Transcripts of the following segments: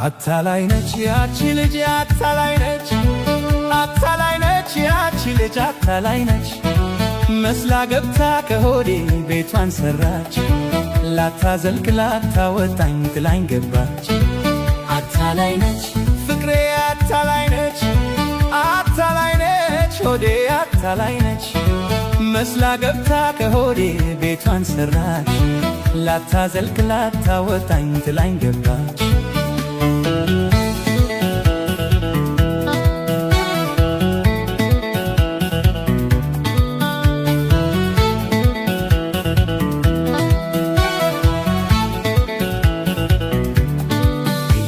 አታላይ ነች ያቺ ልጅ አታላይ ነች፣ አታላይ ነች ያቺ ልጅ አታላይ ነች። መስላ ገብታ ከሆዴ ቤቷን ሰራች፣ ላታዘልቅ ላታወጣኝ ጥላኝ ገባች። አታላይ ነች ፍቅሬ አታላይ ነች፣ አታላይ ነች ሆዴ አታላይ ነች። መስላ ገብታ ከሆዴ ቤቷን ሰራች፣ ላታዘልቅ ላታወጣኝ ጥላኝ ገባች።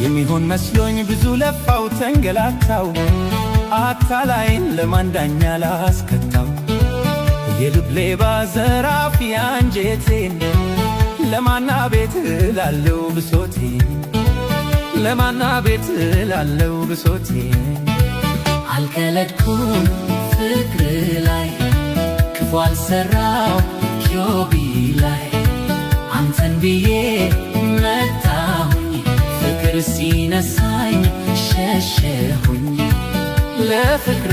የሚሆን መስሎኝ ብዙ ለፋው ተንገላታው፣ አታላይን ለማንዳኛ ላስከታው። የልብ ሌባ ዘራፊ አንጀቴን ለማና ቤት ላለው ብሶቴን፣ ለማና ቤት ላለው ብሶቴን። አልቀለድኩም ፍቅር ላይ ክፉ አልሰራው ኪዮቢ ላይ አንተን ብዬ መጣሁኝ፣ ፍቅር ሲነሳኝ ሸሸሁኝ። ለፍቅሬ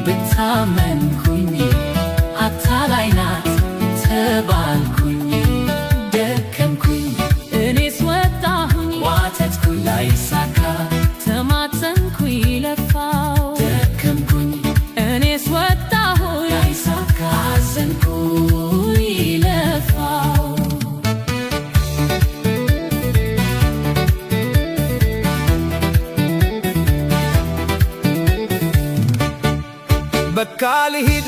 ብታመንኩኝ አታላይ ናት ተባልኩኝ። ደከምኩኝ እኔስ ወጣሁኝ፣ ዋተትኩኝ ላይሳካ ተማጸንኩኝ ለፋው። ደከምኩኝ እኔስ ወጣሁኝ ላይሳካ አዘንኩኝ ለፋው። በቃ ልሂድ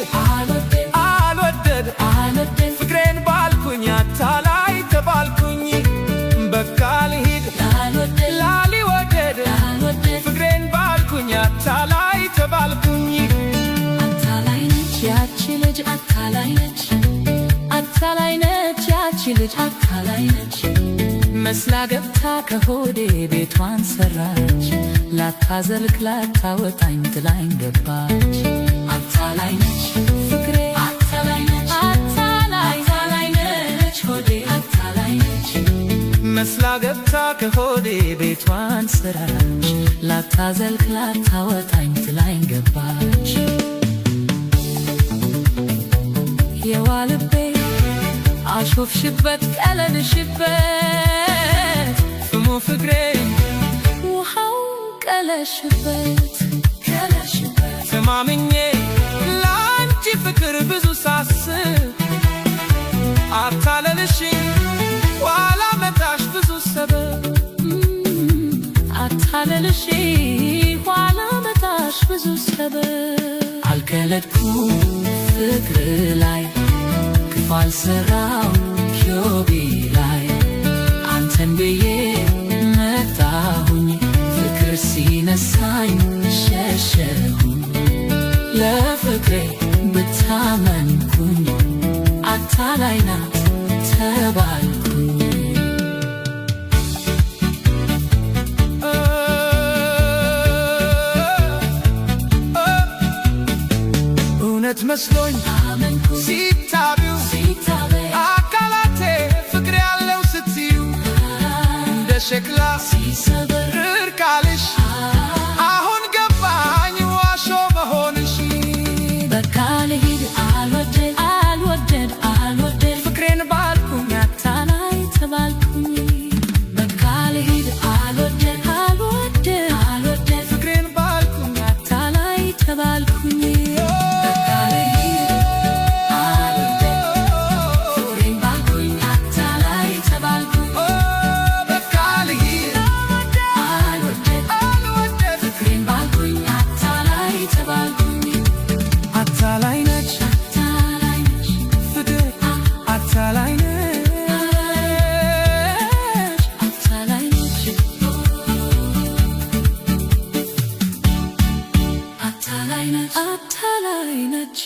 አልወደድ ፍቅሬን ባልኩኝ አታላይ ተባልኩኝ። በቃ ልሂድ ላልወደድ ፍቅሬን ባልኩኝ አታላይ ተባልኩኝ። አታላይ ነች ያቺ ልጅ አታላይ ነች፣ አታላይ ነች ያቺ ልጅ አታላይ ነች። መስላ ገብታ ከሆዴ ቤቷን ሰራች፣ ላታዘልቅ ላታወጣኝ ጥላኝ ገባች። አታላይ ነች ፍቅሬ አታላይ ነች፣ አታላይ ነች ሆዴ አታላይ ነች። መስላ ገብታ ከሆዴ ቤቷን ሰራች፣ ላታዘልቅ ላታወጣኝ ጥላኝ ገባች። የዋልቤ አሾፍሽበት ቀለድሽበት፣ ፍሙ ፍቅሬ ውሃው ቀለሽበት ተማምኜ ላንቺ ፍቅር ብዙ ሳስብ፣ አታለልሽ ኋላ መታሽ ብዙ ሰበብ። አታለልሽ ኋላ መታሽ ብዙ ሰበብ። አልቀለድኩም ፍቅር ላይ ክፉ አልሰራው ኪዮቢ ላይ አንተን ብዬ መጣሁኝ፣ ፍቅር ሲነሳኝ ሸሸሁኝ። ለፍቅሬ ብታመንኩኝ አታላይ ናት ተባልኩኝ። እውነት መስሎኝ ሲታቢው አካላቴ ፍቅር ያለው ስትዩ እንደ ሸክላ ሲሰበር ቃልሽ አሁን ገባኝ ዋሾ መሆንሽ። በቃ ልሂድ አልወደድ ፍቅሬን ባልኩኝ አታላይ ተባልኩኝ። በቃ ልሂድ አልወደድ ፍቅሬን ባልኩኝ አታላይ ተባልኩኝ። በቃ ልሂድ አታላይ ነች